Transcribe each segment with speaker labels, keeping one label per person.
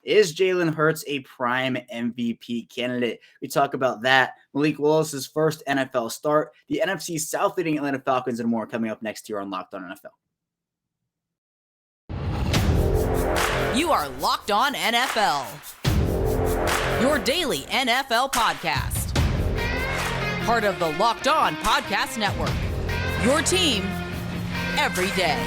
Speaker 1: Is Jalen Hurts a prime MVP candidate? We talk about that, Malik Willis' first NFL start, the NFC South-leading Atlanta Falcons, and more coming up next year on Locked On NFL.
Speaker 2: You are Locked On NFL, your daily NFL podcast. Part of the Locked On Podcast Network, your team every day.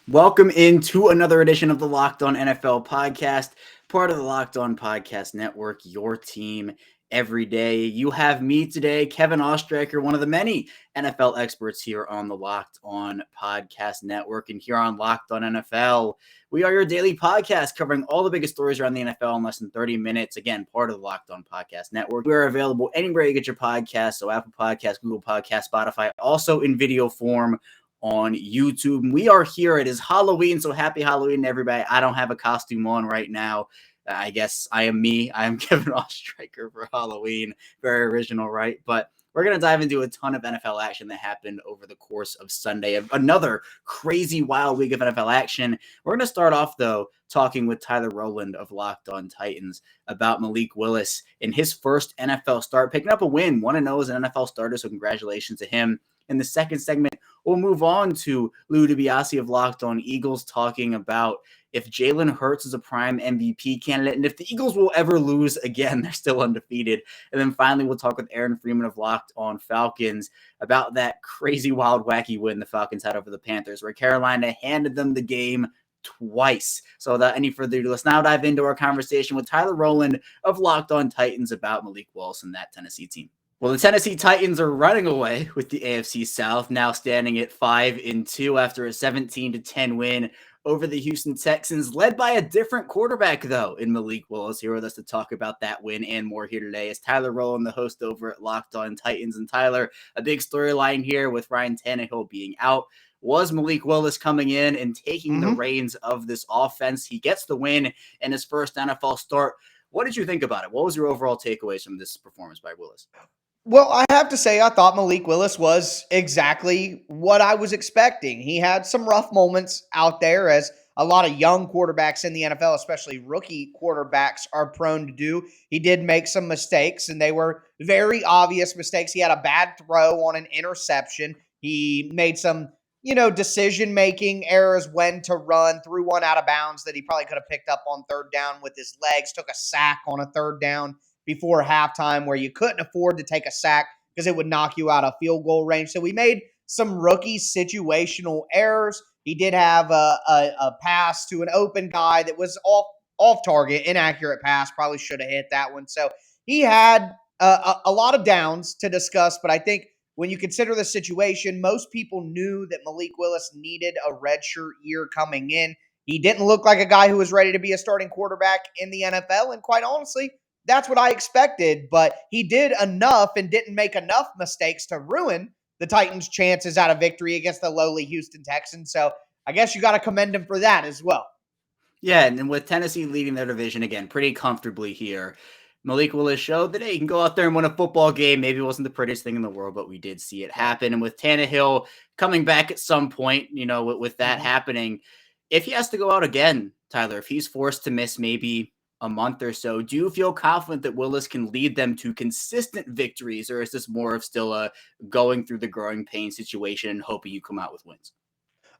Speaker 1: Welcome into another edition of the Locked On NFL podcast, part of the Locked On Podcast Network, your team every day. You have me today, Kevin Ostreicher, one of the many NFL experts here on the Locked On Podcast Network, and here on Locked On NFL. We are your daily podcast covering all the biggest stories around the NFL in less than 30 minutes. Again, part of the Locked On Podcast Network. We are available anywhere you get your podcasts, so Apple Podcasts, Google Podcasts, Spotify, also in video form on YouTube. We are here. It is Halloween, so happy Halloween, everybody. I don't have a costume on right now. I guess I am me. I am Kevin Ostreicher for Halloween. Very original, right? But we're going to dive into a ton of NFL action that happened over the course of Sunday. Another crazy, wild week of NFL action. We're going to start off, though, talking with Tyler Rowland of Locked On Titans about Malik Willis in his first NFL start, picking up a win. 1-0 as an NFL starter, so congratulations to him. In the second segment, we'll move on to Louie DiBiase of Locked On Eagles talking about if Jalen Hurts is a prime MVP candidate and if the Eagles will ever lose again. They're still undefeated. And then finally, we'll talk with Aaron Freeman of Locked On Falcons about that crazy, wild, wacky win the Falcons had over the Panthers, where Carolina handed them the game twice. So without any further ado, let's now dive into our conversation with Tyler Rowland of Locked On Titans about Malik Willis and that Tennessee team. Well, the Tennessee Titans are running away with the AFC South, now standing at 5-2 after a 17-10 win over the Houston Texans, led by a different quarterback, though, in Malik Willis. Here with us to talk about that win and more here today is Tyler Rowland, the host over at Locked On Titans. And Tyler, a big storyline here with Ryan Tannehill being out. Was Malik Willis coming in and taking the reins of this offense? He gets the win in his first NFL start. What did you think about it? What was your overall takeaways from this performance by Willis?
Speaker 3: Well, I have to say, I thought Malik Willis was exactly what I was expecting. He had some rough moments out there, as a lot of young quarterbacks in the NFL, especially rookie quarterbacks, are prone to do. He did make some mistakes, and they were very obvious mistakes. He had a bad throw on an interception. He made some, decision-making errors when to run, threw one out of bounds that he probably could have picked up on third down with his legs, took a sack on a third down before halftime where you couldn't afford to take a sack because it would knock you out of field goal range. So we made some rookie situational errors. He did have a pass to an open guy that was off target, inaccurate pass, probably should have hit that one. So he had a lot of downs to discuss, but I think when you consider the situation, most people knew that Malik Willis needed a redshirt year coming in. He didn't look like a guy who was ready to be a starting quarterback in the NFL, and quite honestly, that's what I expected, but he did enough and didn't make enough mistakes to ruin the Titans' chances at a victory against the lowly Houston Texans. So I guess you got to commend him for that as well.
Speaker 1: Yeah, and with Tennessee leading their division again pretty comfortably here, Malik Willis showed that, hey, he can go out there and win a football game. Maybe it wasn't the prettiest thing in the world, but we did see it happen. And with Tannehill coming back at some point, with that happening, if he has to go out again, Tyler, if he's forced to miss maybe a month or so, do you feel confident that Willis can lead them to consistent victories, or is this more of still a going through the growing pain situation and hoping you come out with wins?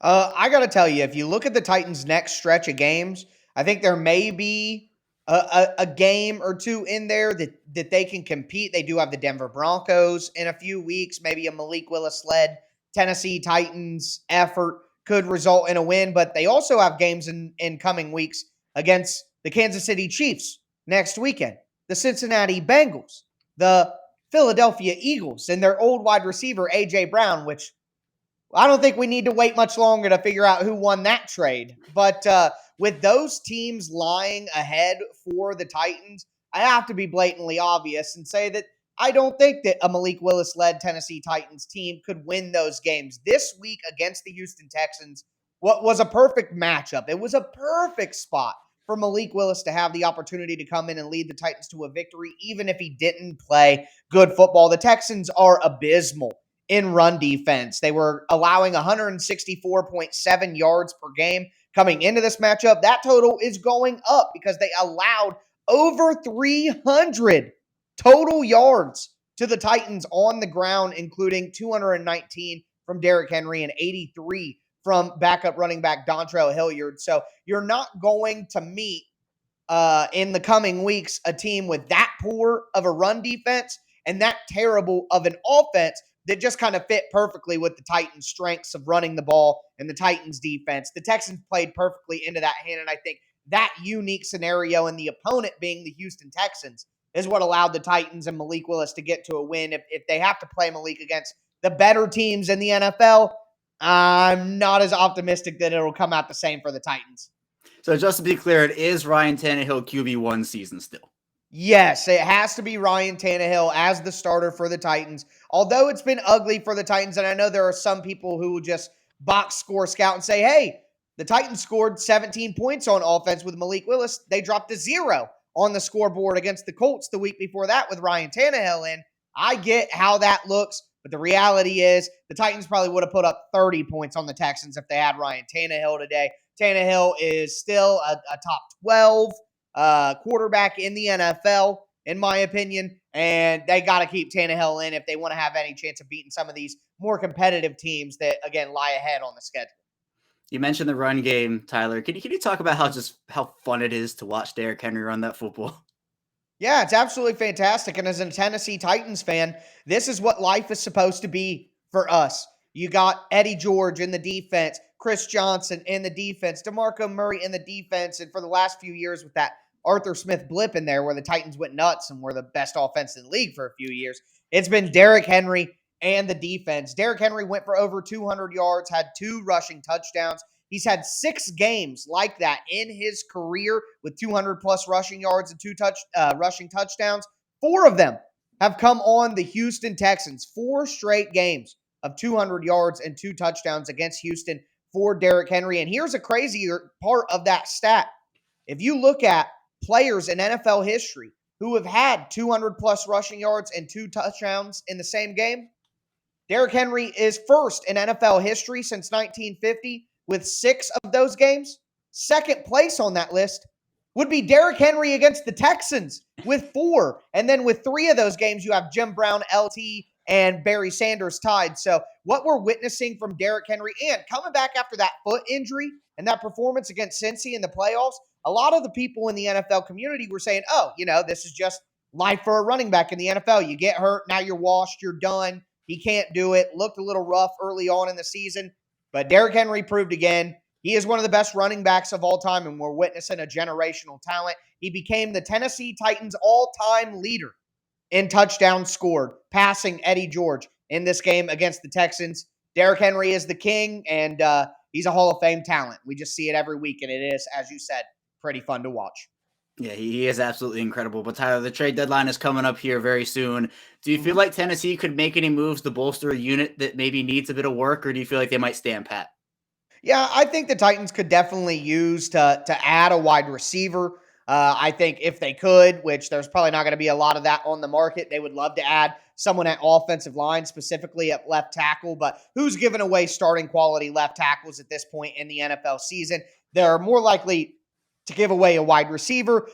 Speaker 3: I got to tell you, if you look at the Titans' next stretch of games, I think there may be a game or two in there that they can compete. They do have the Denver Broncos in a few weeks. Maybe a Malik Willis-led Tennessee Titans effort could result in a win, but they also have games in coming weeks against the Kansas City Chiefs next weekend, the Cincinnati Bengals, the Philadelphia Eagles, and their old wide receiver, A.J. Brown, which I don't think we need to wait much longer to figure out who won that trade. But with those teams lying ahead for the Titans, I have to be blatantly obvious and say that I don't think that a Malik Willis-led Tennessee Titans team could win those games. This week against the Houston Texans, what was a perfect matchup. It was a perfect spot for Malik Willis to have the opportunity to come in and lead the Titans to a victory, even if he didn't play good football. The Texans are abysmal in run defense. They were allowing 164.7 yards per game coming into this matchup. That total is going up because they allowed over 300 total yards to the Titans on the ground, including 219 from Derrick Henry and 83 from backup running back Dontrell Hilliard. So you're not going to meet in the coming weeks a team with that poor of a run defense and that terrible of an offense that just kind of fit perfectly with the Titans' strengths of running the ball and the Titans' defense. The Texans played perfectly into that hand, and I think that unique scenario and the opponent being the Houston Texans is what allowed the Titans and Malik Willis to get to a win. If they have to play Malik against the better teams in the NFL, I'm not as optimistic that it'll come out the same for the Titans.
Speaker 1: So just to be clear, it is Ryan Tannehill QB1 season still.
Speaker 3: Yes, it has to be Ryan Tannehill as the starter for the Titans. Although it's been ugly for the Titans, and I know there are some people who will just box score scout and say, hey, the Titans scored 17 points on offense with Malik Willis. They dropped to 0 on the scoreboard against the Colts the week before that with Ryan Tannehill in. I get how that looks, but the reality is the Titans probably would have put up 30 points on the Texans if they had Ryan Tannehill today. Tannehill is still a top 12 quarterback in the NFL, in my opinion, and they got to keep Tannehill in if they want to have any chance of beating some of these more competitive teams that, again, lie ahead on the schedule.
Speaker 1: You mentioned the run game, Tyler. Can you talk about how fun it is to watch Derrick Henry run that football?
Speaker 3: Yeah, it's absolutely fantastic. And as a Tennessee Titans fan, this is what life is supposed to be for us. You got Eddie George in the defense, Chris Johnson in the defense, DeMarco Murray in the defense, and for the last few years with that Arthur Smith blip in there where the Titans went nuts and were the best offense in the league for a few years, it's been Derrick Henry and the defense. Derrick Henry went for over 200 yards, had 2 rushing touchdowns. He's had 6 games like that in his career with 200-plus rushing yards and 2 rushing touchdowns. 4 of them have come on the Houston Texans. 4 straight games of 200 yards and 2 touchdowns against Houston for Derrick Henry. And here's a crazier part of that stat. If you look at players in NFL history who have had 200-plus rushing yards and 2 touchdowns in the same game, Derrick Henry is first in NFL history since 1950 with 6 of those games. Second place on that list would be Derrick Henry against the Texans with 4. And then with 3 of those games, you have Jim Brown, LT, and Barry Sanders tied. So what we're witnessing from Derrick Henry, and coming back after that foot injury and that performance against Cincy in the playoffs, a lot of the people in the NFL community were saying, oh, this is just life for a running back in the NFL. You get hurt, now you're washed, you're done. He can't do it. Looked a little rough early on in the season. But Derrick Henry proved again, he is one of the best running backs of all time, and we're witnessing a generational talent. He became the Tennessee Titans all-time leader in touchdowns scored, passing Eddie George in this game against the Texans. Derrick Henry is the king, and he's a Hall of Fame talent. We just see it every week, and it is, as you said, pretty fun to watch.
Speaker 1: Yeah, he is absolutely incredible. But Tyler, the trade deadline is coming up here very soon. Do you feel like Tennessee could make any moves to bolster a unit that maybe needs a bit of work, or do you feel like they might stand pat?
Speaker 3: Yeah, I think the Titans could definitely use to add a wide receiver. I think if they could, which there's probably not going to be a lot of that on the market, they would love to add someone at offensive line, specifically at left tackle. But who's giving away starting quality left tackles at this point in the NFL season? They're more likely to give away a wide receiver.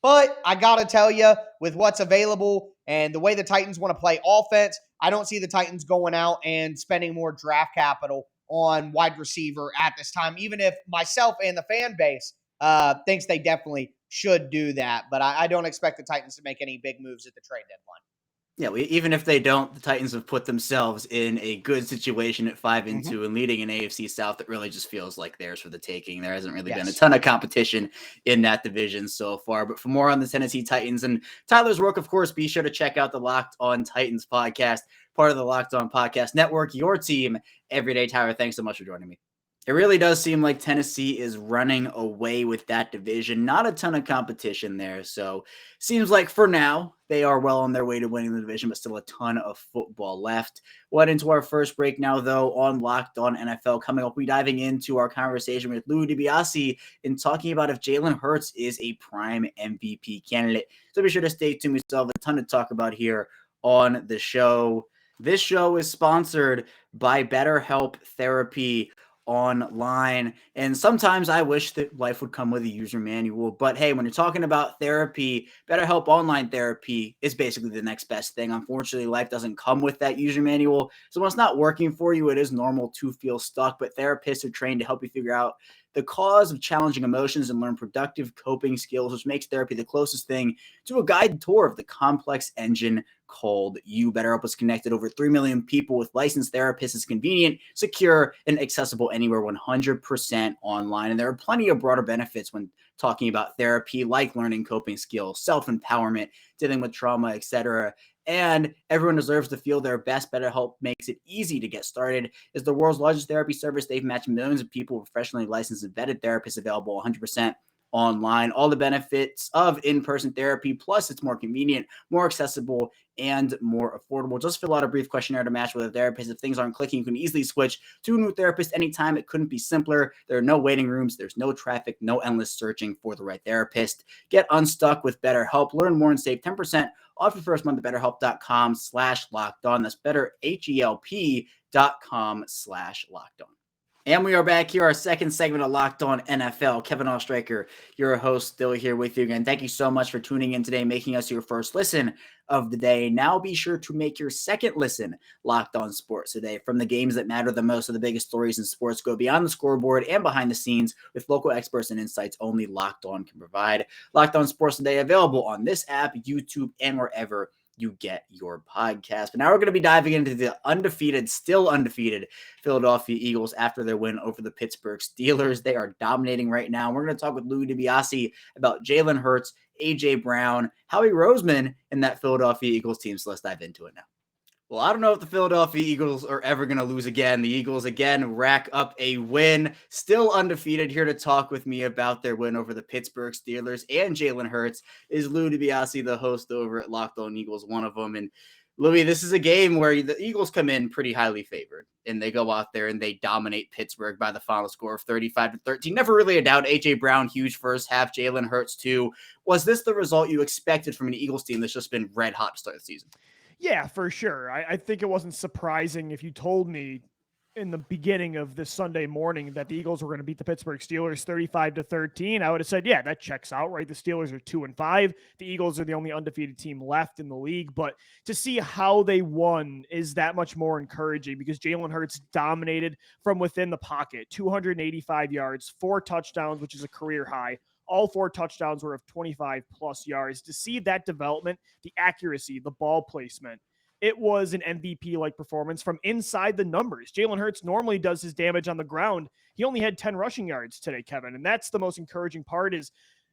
Speaker 3: But I got to tell you, with what's available and the way the Titans want to play offense, I don't see the Titans going out and spending more draft capital on wide receiver at this time, even if myself and the fan base thinks they definitely should do that. But I don't expect the Titans to make any big moves at the trade deadline.
Speaker 1: Yeah, even if they don't, the Titans have put themselves in a good situation at 5-2 and leading an AFC South that really just feels like theirs for the taking. There hasn't really been a ton of competition in that division so far. But for more on the Tennessee Titans and Tyler's work, of course, be sure to check out the Locked On Titans podcast, part of the Locked On Podcast Network, your team every day. Tyler, thanks so much for joining me. It really does seem like Tennessee is running away with that division. Not a ton of competition there. So seems like for now, they are well on their way to winning the division, but still a ton of football left. We'll head into our first break now, though, on Locked On NFL. Coming up, we'll be diving into our conversation with Louie DiBiase and talking about if Jalen Hurts is a prime MVP candidate. So be sure to stay tuned. We still have a ton to talk about here on the show. This show is sponsored by BetterHelp Therapy Online. And sometimes I wish that life would come with a user manual. But hey, when you're talking about therapy, BetterHelp Online Therapy is basically the next best thing. Unfortunately, life doesn't come with that user manual. So when it's not working for you, it is normal to feel stuck. But therapists are trained to help you figure out the cause of challenging emotions and learn productive coping skills, which makes therapy the closest thing to a guided tour of the complex engine called You. BetterHelp has connected over 3 million people with licensed therapists. It's convenient, secure, and accessible anywhere, 100% online. And there are plenty of broader benefits when talking about therapy, like learning coping skills, self-empowerment, dealing with trauma, etc. And everyone deserves to feel their best. BetterHelp makes it easy to get started. It's the world's largest therapy service. They've matched millions of people with professionally licensed and vetted therapists available 100% online. All the benefits of in-person therapy, plus it's more convenient, more accessible, and more affordable. Just fill out a brief questionnaire to match with a therapist. If things aren't clicking, you can easily switch to a new therapist anytime. It couldn't be simpler. There are no waiting rooms. There's no traffic, no endless searching for the right therapist. Get unstuck with BetterHelp. Learn more and save 10% off your first month at BetterHelp.com/lockedon. That's BetterHelp.com/lockedon. And we are back here, our second segment of Locked On NFL. Kevin Oestreicher, your host, still here with you again. Thank you so much for tuning in today, making us your first listen of the day. Now be sure to make your second listen Locked On Sports today. From the games that matter the most to the biggest stories in sports, go beyond the scoreboard and behind the scenes with local experts and insights only Locked On can provide. Locked On Sports today, available on this app, YouTube, and wherever you get your podcast. But now we're going to be diving into the still undefeated Philadelphia Eagles after their win over the Pittsburgh Steelers. They are dominating right now. We're going to talk with Louie DiBiase about Jalen Hurts, A.J. Brown, Howie Roseman, and that Philadelphia Eagles team. So let's dive into it now. Well, I don't know if the Philadelphia Eagles are ever going to lose again. The Eagles again rack up a win, still undefeated. Here to talk with me about their win over the Pittsburgh Steelers and Jalen Hurts is Louie DiBiase, the host over at Locked On Eagles, one of them. And Louie, this is a game where the Eagles come in pretty highly favored, and they go out there and they dominate Pittsburgh by the final score of 35-13. Never really a doubt. A.J. Brown, huge first half. Jalen Hurts, too. Was this the result you expected from an Eagles team that's just been red hot to start the season?
Speaker 4: Yeah, for sure. I think it wasn't surprising if you told me in the beginning of this Sunday morning that the Eagles were going to beat the Pittsburgh Steelers 35-13. I would have said, yeah, that checks out, right? The Steelers are 2-5. The Eagles are the only undefeated team left in the league. But to see how they won is that much more encouraging because Jalen Hurts dominated from within the pocket, 285 yards, 4 touchdowns, which is a career high. All 4 touchdowns were of 25-plus yards. To see that development, the accuracy, the ball placement, it was an MVP-like performance from inside the numbers. Jalen Hurts normally does his damage on the ground. He only had 10 rushing yards today, Kevin, and that's the most encouraging part is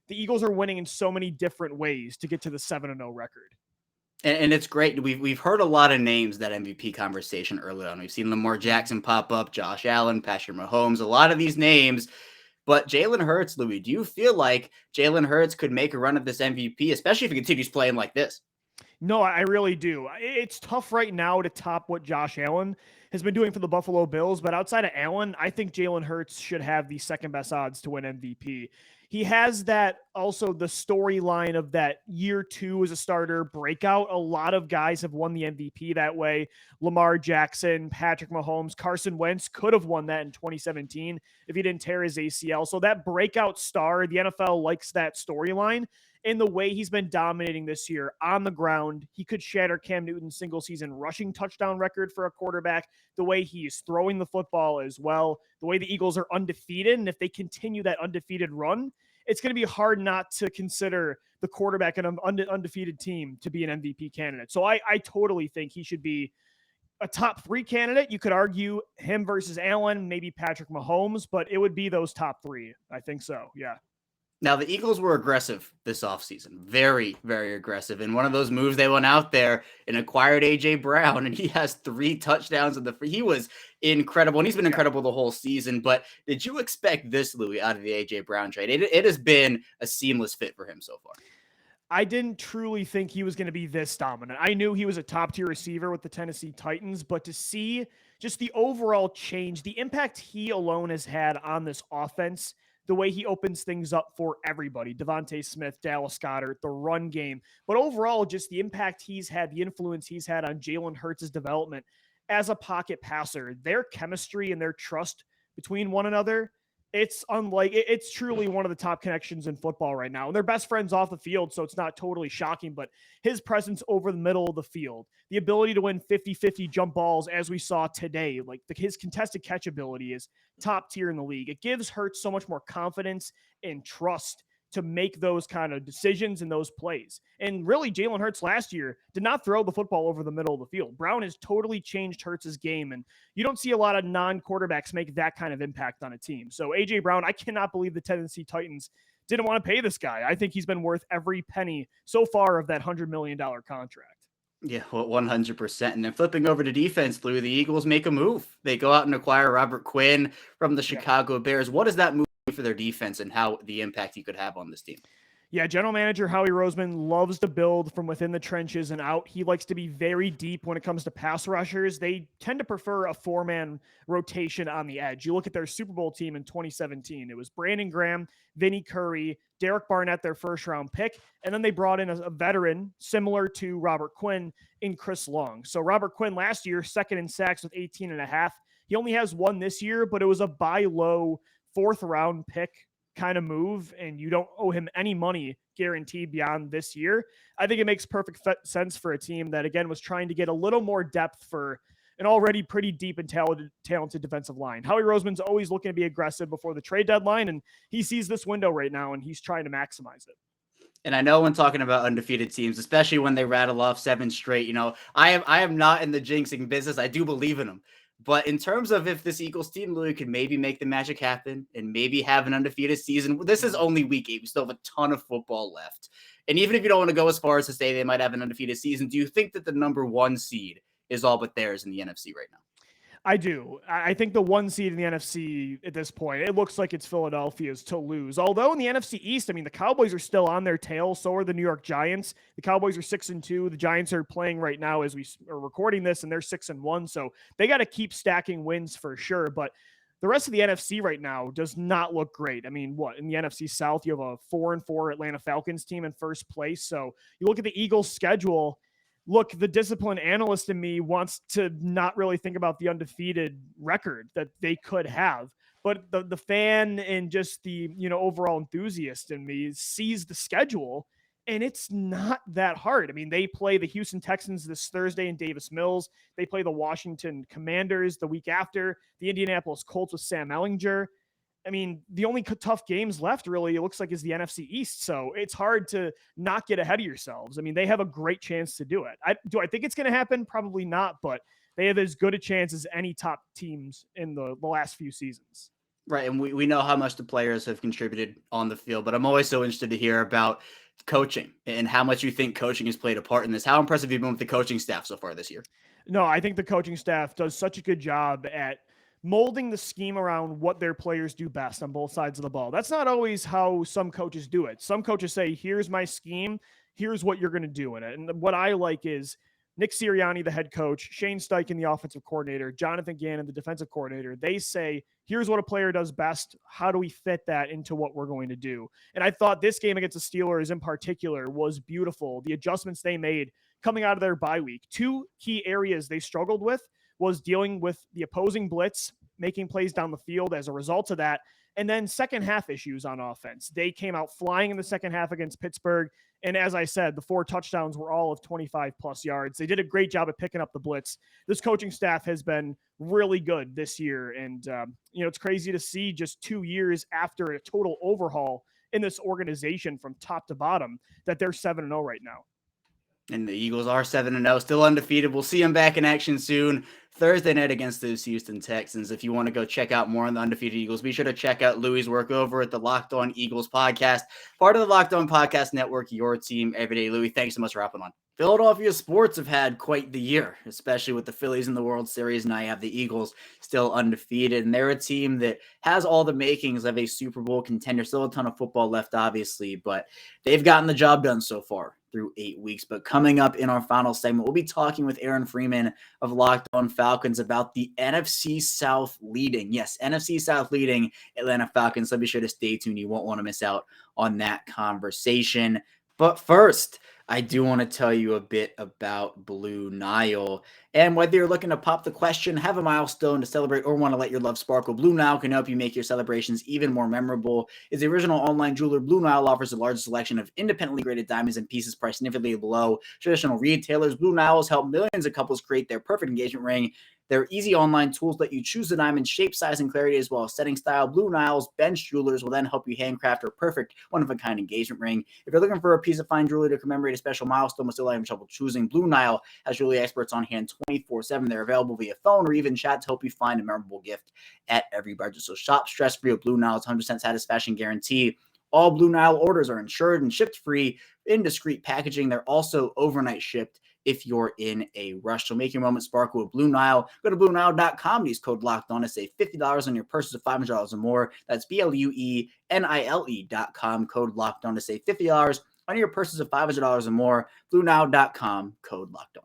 Speaker 4: the Eagles are winning in so many different ways to get to the 7-0 record.
Speaker 1: And it's great. We've heard a lot of names that MVP conversation early on. We've seen Lamar Jackson pop up, Josh Allen, Patrick Mahomes, a lot of these names. But Jalen Hurts, Louie, do you feel like Jalen Hurts could make a run at this MVP, especially if he continues playing like this?
Speaker 4: No, I really do. It's tough right now to top what Josh Allen has been doing for the Buffalo Bills, but outside of Allen, I think Jalen Hurts should have the second best odds to win MVP. He has that also the storyline of that year 2 as a starter breakout. A lot of guys have won the MVP that way. Lamar Jackson, Patrick Mahomes, Carson Wentz could have won that in 2017 if he didn't tear his ACL. So that breakout star, the NFL likes that storyline. In the way he's been dominating this year on the ground, he could shatter Cam Newton's single season rushing touchdown record for a quarterback, the way he is throwing the football as well, the way the Eagles are undefeated. And if they continue that undefeated run, it's going to be hard not to consider the quarterback in an undefeated team to be an MVP candidate. So I totally think he should be a top 3 candidate. You could argue him versus Allen, maybe Patrick Mahomes, but it would be those top 3. I think so. Yeah.
Speaker 1: Now, the Eagles were aggressive this offseason, very, very aggressive. And one of those moves, they went out there and acquired A.J. Brown, and he has 3 touchdowns in he was incredible, and he's been incredible the whole season. But did you expect this, Louie, out of the A.J. Brown trade? It has been a seamless fit for him so far.
Speaker 4: I didn't truly think he was going to be this dominant. I knew he was a top-tier receiver with the Tennessee Titans, but to see just the overall change, the impact he alone has had on this offense, the way he opens things up for everybody, Devontae Smith, Dallas Goedert, the run game, but overall just the impact he's had, the influence he's had on Jalen Hurts' development as a pocket passer, their chemistry and their trust between one another, it's truly one of the top connections in football right now. And they're best friends off the field, so it's not totally shocking, but his presence over the middle of the field, the ability to win 50-50 jump balls as we saw today, like his contested catch ability is top tier in the league. It gives Hurts so much more confidence and trust to make those kind of decisions and those plays. And really, Jalen Hurts last year did not throw the football over the middle of the field. Brown has totally changed Hurts' game, and you don't see a lot of non-quarterbacks make that kind of impact on a team. So A.J. Brown, I cannot believe the Tennessee Titans didn't want to pay this guy. I think he's been worth every penny so far of that $100 million contract.
Speaker 1: Yeah, well, 100%. And then flipping over to defense, Louie, the Eagles make a move. They go out and acquire Robert Quinn from the Chicago Bears. What does that move for their defense and how the impact he could have on this team?
Speaker 4: Yeah, general manager Howie Roseman loves to build from within the trenches and out. He likes to be very deep when it comes to pass rushers. They tend to prefer a 4-man rotation on the edge. You look at their Super Bowl team in 2017. It was Brandon Graham, Vinnie Curry, Derek Barnett, their first-round pick, and then they brought in a veteran similar to Robert Quinn in Chris Long. So Robert Quinn last year, second in sacks with 18.5. He only has 1 this year, but it was a buy low 4th-round pick kind of move, and you don't owe him any money guaranteed beyond this year. I think it makes perfect sense for a team that, again, was trying to get a little more depth for an already pretty deep and talented defensive line. Howie Roseman's always looking to be aggressive before the trade deadline, and he sees this window right now, and he's trying to maximize it.
Speaker 1: And I know when talking about undefeated teams, especially when they rattle off 7 straight, I am not in the jinxing business. I do believe in them. But in terms of if this Eagles team, Louie, could maybe make the magic happen and maybe have an undefeated season, this is only week 8. We still have a ton of football left. And even if you don't want to go as far as to say they might have an undefeated season, do you think that the number 1 seed is all but theirs in the NFC right now?
Speaker 4: I do. I think the 1 seed in the NFC at this point, it looks like it's Philadelphia's to lose. Although in the NFC East, I mean, the Cowboys are still on their tail. So are the New York Giants. The Cowboys are 6-2. The Giants are playing right now as we are recording this, and they're 6-1. So they got to keep stacking wins for sure. But the rest of the NFC right now does not look great. I mean, in the NFC South, you have a 4-4 Atlanta Falcons team in first place. So you look at the Eagles' schedule. Look, the discipline analyst in me wants to not really think about the undefeated record that they could have. But the fan and just the, overall enthusiast in me sees the schedule, and it's not that hard. I mean, they play the Houston Texans this Thursday in Davis Mills. They play the Washington Commanders the week after, the Indianapolis Colts with Sam Ehlinger. I mean, the only tough games left, really, it looks like, is the NFC East. So it's hard to not get ahead of yourselves. I mean, they have a great chance to do it. Do I think it's going to happen? Probably not, but they have as good a chance as any top teams in the last few seasons.
Speaker 1: Right, and we know how much the players have contributed on the field, but I'm always so interested to hear about coaching and how much you think coaching has played a part in this. How impressive have you been with the coaching staff so far this year?
Speaker 4: No, I think the coaching staff does such a good job at molding the scheme around what their players do best on both sides of the ball. That's not always how some coaches do it. Some coaches say, here's my scheme, here's what you're going to do in it. And what I like is Nick Sirianni, the head coach, Shane Steichen, the offensive coordinator, Jonathan Gannon, the defensive coordinator. They say, here's what a player does best. How do we fit that into what we're going to do? And I thought this game against the Steelers in particular was beautiful. The adjustments they made coming out of their bye week. 2 key areas they struggled with was dealing with the opposing blitz, making plays down the field as a result of that, and then second half issues on offense. They came out flying in the second half against Pittsburgh, and as I said, the 4 touchdowns were all of 25-plus yards. They did a great job at picking up the blitz. This coaching staff has been really good this year, and it's crazy to see just 2 years after a total overhaul in this organization from top to bottom that they're 7-0 right now.
Speaker 1: And the Eagles are 7-0, still undefeated. We'll see them back in action soon. Thursday night against those Houston Texans. If you want to go check out more on the undefeated Eagles, be sure to check out Louie's work over at the Locked On Eagles podcast, part of the Locked On Podcast Network, your team every day. Louie, thanks so much for hopping on. Philadelphia sports have had quite the year, especially with the Phillies in the World Series. Now you have the Eagles still undefeated, and they're a team that has all the makings of a Super Bowl contender. Still a ton of football left, obviously, but they've gotten the job done so far through 8 weeks. But coming up in our final segment, we'll be talking with Aaron Freeman of Locked On Falcons about the NFC South-leading, yes, NFC South-leading Atlanta Falcons. So be sure to stay tuned. You won't want to miss out on that conversation. But first, I do want to tell you a bit about Blue Nile. And whether you're looking to pop the question, have a milestone to celebrate, or want to let your love sparkle, Blue Nile can help you make your celebrations even more memorable. As the original online jeweler, Blue Nile offers the largest selection of independently graded diamonds and pieces priced significantly below traditional retailers. Blue Nile has helped millions of couples create their perfect engagement ring. Their easy online tools let you choose the diamond shape, size, and clarity, as well as setting style. Blue Nile's bench jewelers will then help you handcraft your perfect one-of-a-kind engagement ring. If you're looking for a piece of fine jewelry to commemorate a special milestone but still having trouble choosing, Blue Nile has jewelry experts on hand 24/7. They're available via phone or even chat to help you find a memorable gift at every budget. So shop stress-free with Blue Nile's 100% satisfaction guarantee. All Blue Nile orders are insured and shipped free in discreet packaging. They're also overnight shipped if you're in a rush. So make your moment sparkle with Blue Nile. Go to BlueNile.com. Use code LOCKEDON to save $50 on your purchase of $500 or more. That's BLUENILE.com. Code LOCKEDON to save $50 on your purchase of $500 or more. BlueNile.com. Code LOCKEDON.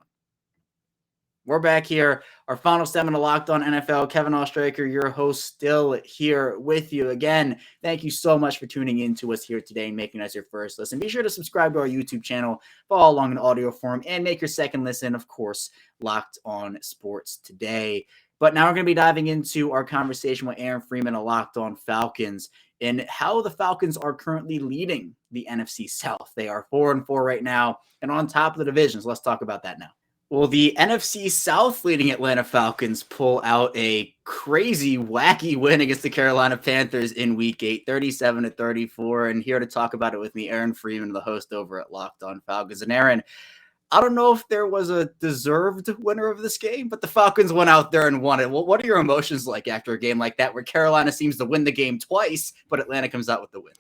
Speaker 1: We're back here. Our final segment of Locked On NFL. Kevin Ostraker, your host, still here with you. Again, thank you so much for tuning in to us here today and making us your first listen. Be sure to subscribe to our YouTube channel, follow along in audio form, and make your second listen, of course, Locked On Sports Today. But now we're going to be diving into our conversation with Aaron Freeman of Locked On Falcons and how the Falcons are currently leading the NFC South. They are 4-4 right now and on top of the divisions. Let's talk about that now. Well, the NFC South-leading Atlanta Falcons pull out a crazy, wacky win against the Carolina Panthers in Week 8, 37-34. And here to talk about it with me, Aaron Freeman, the host over at Locked On Falcons. And Aaron, I don't know if there was a deserved winner of this game, but the Falcons went out there and won it. Well, what are your emotions like after a game like that where Carolina seems to win the game twice, but Atlanta comes out with the win?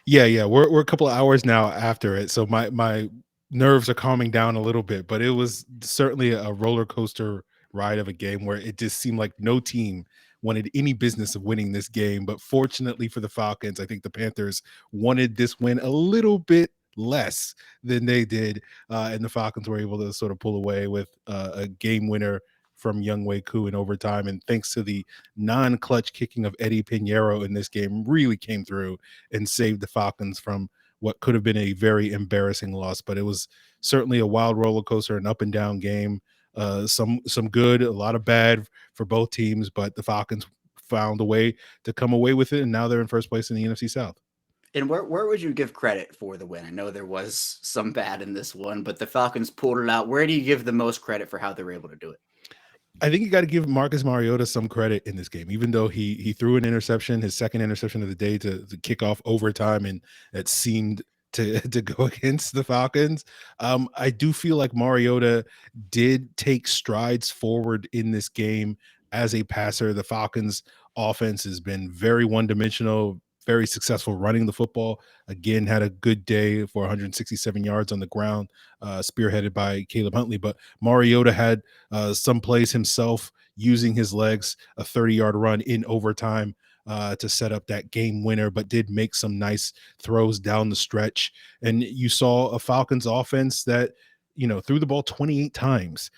Speaker 5: Yeah. We're a couple of hours now after it, so my nerves are calming down a little bit, but it was certainly a roller coaster ride of a game where it just seemed like no team wanted any business of winning this game. But fortunately for the Falcons, I think the Panthers wanted this win a little bit less than they did, and the Falcons were able to sort of pull away with a game winner from Younghoe Koo in overtime. And thanks to the non-clutch kicking of Eddie Pinheiro in this game, really came through and saved the Falcons from what could have been a very embarrassing loss. But it was certainly a wild roller coaster, an up and down game. Some good, a lot of bad for both teams, but the Falcons found a way to come away with it, and now they're in first place in the NFC South.
Speaker 1: And where would you give credit for the win? I know there was some bad in this one, but the Falcons pulled it out. Where do you give the most credit for how they were able to do it?
Speaker 5: I think you got to give Marcus Mariota some credit in this game, even though he threw an interception, his second interception of the day to kick off overtime, and that seemed to go against the Falcons. I do feel like Mariota did take strides forward in this game as a passer. The Falcons offense has been very one-dimensional, very successful running the football. Again, had a good day for 167 yards on the ground, spearheaded by Caleb Huntley. But Mariota had some plays himself using his legs, a 30-yard run in overtime to set up that game winner, but did make some nice throws down the stretch. And you saw a Falcons offense that, threw the ball 28 times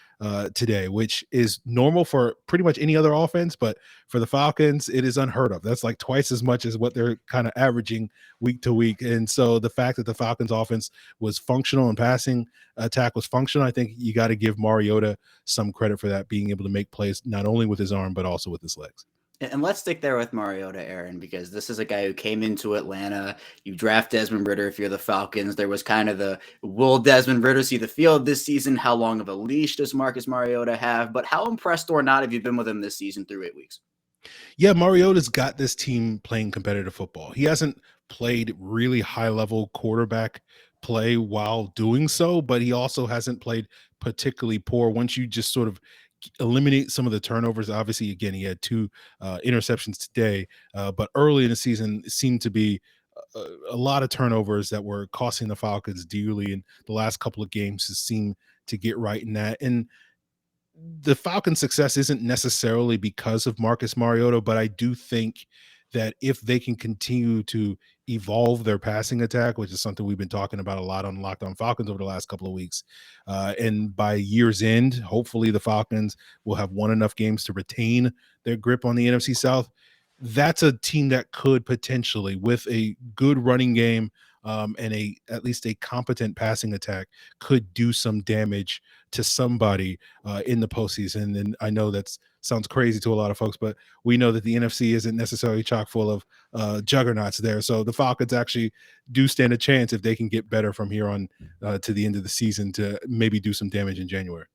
Speaker 5: today, which is normal for pretty much any other offense. But for the Falcons, it is unheard of. That's like twice as much as what they're kind of averaging week to week. And so the fact that the Falcons offense was functional and passing attack was functional, I think you got to give Mariota some credit for that, being able to make plays not only with his arm, but also with his legs.
Speaker 1: And let's stick there with Mariota, Aaron, because this is a guy who came into Atlanta. You draft Desmond Ridder if you're the Falcons. There was kind of the, will Desmond Ridder see the field this season? How long of a leash does Marcus Mariota have? But how impressed or not have you been with him this season through 8 weeks?
Speaker 5: Yeah, Mariota's got this team playing competitive football. He hasn't played really high-level quarterback play while doing so, but he also hasn't played particularly poor. Once you just sort of eliminate some of the turnovers, obviously, again, he had 2 interceptions today, but early in the season it seemed to be a lot of turnovers that were costing the Falcons dearly, and the last couple of games has seemed to get right in that. And the Falcons' success isn't necessarily because of Marcus Mariota, but I do think that if they can continue to evolve their passing attack, which is something we've been talking about a lot on Locked On Falcons over the last couple of weeks, and by year's end, hopefully the Falcons will have won enough games to retain their grip on the NFC South. That's a team that could potentially, with a good running game, and at least a competent passing attack, could do some damage to somebody in the postseason. And I know that sounds crazy to a lot of folks, but we know that the NFC isn't necessarily chock full of juggernauts there. So the Falcons actually do stand a chance if they can get better from here on to the end of the season to maybe do some damage in January.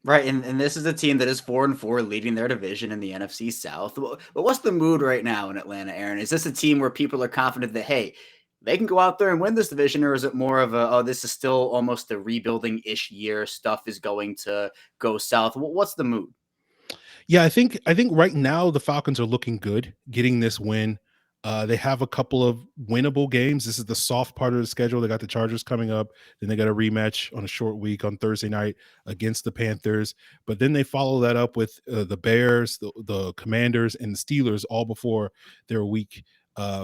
Speaker 1: Right, and this is a team that is 4-4, leading their division in the NFC South. But what's the mood right now in Atlanta, Aaron? Is this a team where people are confident that, hey, they can go out there and win this division, or is it more of a, oh, this is still almost a rebuilding-ish year, stuff is going to go south? What's the mood?
Speaker 5: Yeah, I think right now the Falcons are looking good, getting this win. They have a couple of winnable games. This is the soft part of the schedule. They got the Chargers coming up. Then they got a rematch on a short week on Thursday night against the Panthers. But then they follow that up with the Bears, the Commanders, and the Steelers all before their week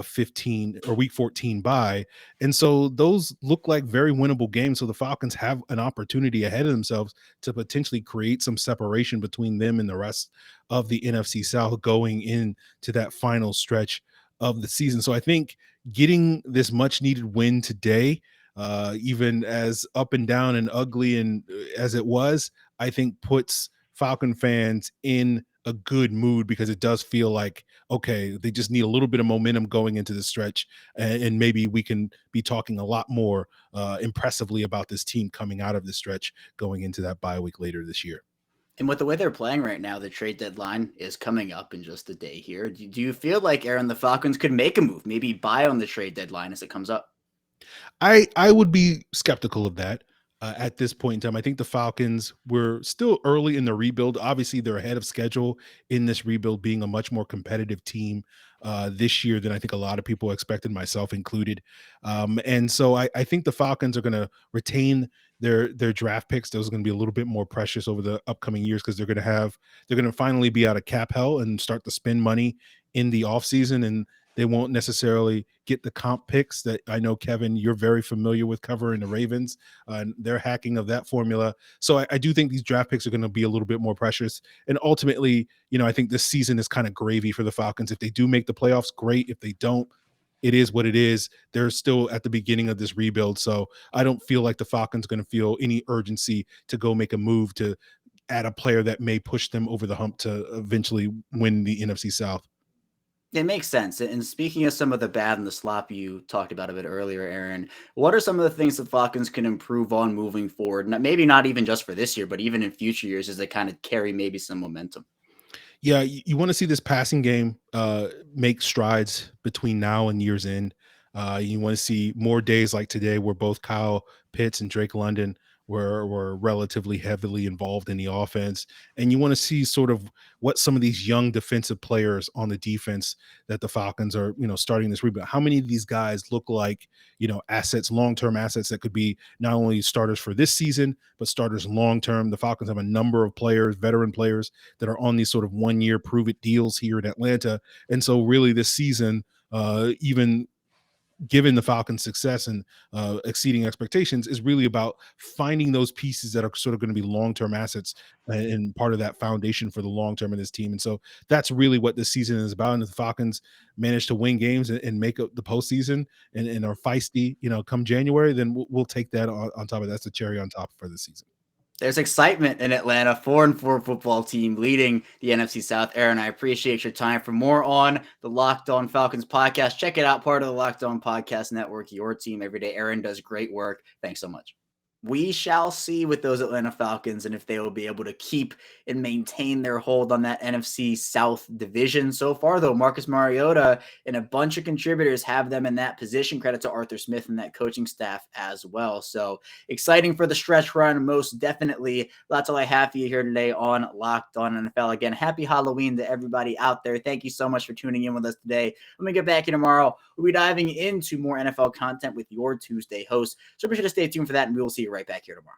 Speaker 5: 15 or week 14 bye. And so those look like very winnable games. So the Falcons have an opportunity ahead of themselves to potentially create some separation between them and the rest of the NFC South going into that final stretch of the season. So I think getting this much needed win today, even as up and down and ugly and as it was, I think puts Falcon fans in a good mood, because it does feel like, okay, they just need a little bit of momentum going into the stretch, and maybe we can be talking a lot more impressively about this team coming out of the stretch going into that bye week later this year.
Speaker 1: And with the way they're playing right now, the trade deadline is coming up in just a day here. Do you feel like, Aaron, the Falcons could make a move, maybe buy on the trade deadline as it comes up?
Speaker 5: I would be skeptical of that at this point in time. I think the Falcons were still early in the rebuild. Obviously, they're ahead of schedule in this rebuild, being a much more competitive team this year than I think a lot of people expected, myself included. And so I think the Falcons are going to retain their draft picks. Those are going to be a little bit more precious over the upcoming years, because they're going to finally be out of cap hell and start to spend money in the offseason, and they won't necessarily get the comp picks that I know, Kevin, you're very familiar with covering the Ravens and their hacking of that formula. So I do think these draft picks are going to be a little bit more precious. And ultimately, I think this season is kind of gravy for the Falcons. If they do make the playoffs, great. If they don't, it is what it is. They're still at the beginning of this rebuild. So I don't feel like the Falcons are going to feel any urgency to go make a move to add a player that may push them over the hump to eventually win the NFC South.
Speaker 1: It makes sense. And speaking of some of the bad and the slop you talked about a bit earlier, Aaron, what are some of the things the Falcons can improve on moving forward? Maybe not even just for this year, but even in future years as they kind of carry maybe some momentum.
Speaker 5: Yeah, you want to see this passing game make strides between now and year's end. You want to see more days like today where both Kyle Pitts and Drake London were relatively heavily involved in the offense. And you want to see sort of what some of these young defensive players on the defense that the Falcons are, starting this rebuild. How many of these guys look like, assets, long-term assets that could be not only starters for this season, but starters long-term. The Falcons have a number of players, veteran players, that are on these sort of one-year prove-it deals here in Atlanta. And so really this season, even given the Falcons' success and exceeding expectations, is really about finding those pieces that are sort of going to be long-term assets and part of that foundation for the long-term of this team. And so that's really what this season is about. And if the Falcons manage to win games and make up the postseason and are feisty, come January, then we'll take that on top of that. That's the cherry on top for the season.
Speaker 1: There's excitement in Atlanta, 4-4 football team leading the NFC South. Aaron, I appreciate your time. For more on the Locked On Falcons podcast, check it out, part of the Locked On Podcast Network, your team every day. Aaron does great work. Thanks so much. we shall see with those Atlanta Falcons and if they will be able to keep and maintain their hold on that NFC South division. So far, though, Marcus Mariota and a bunch of contributors have them in that position. Credit to Arthur Smith and that coaching staff as well. So exciting for the stretch run, most definitely. That's all I have for you here today on Locked On NFL. Again, happy Halloween to everybody out there. Thank you so much for tuning in with us today. When we get back here tomorrow, we'll be diving into more NFL content with your Tuesday host. So be sure to stay tuned for that, and we will see you right back here tomorrow.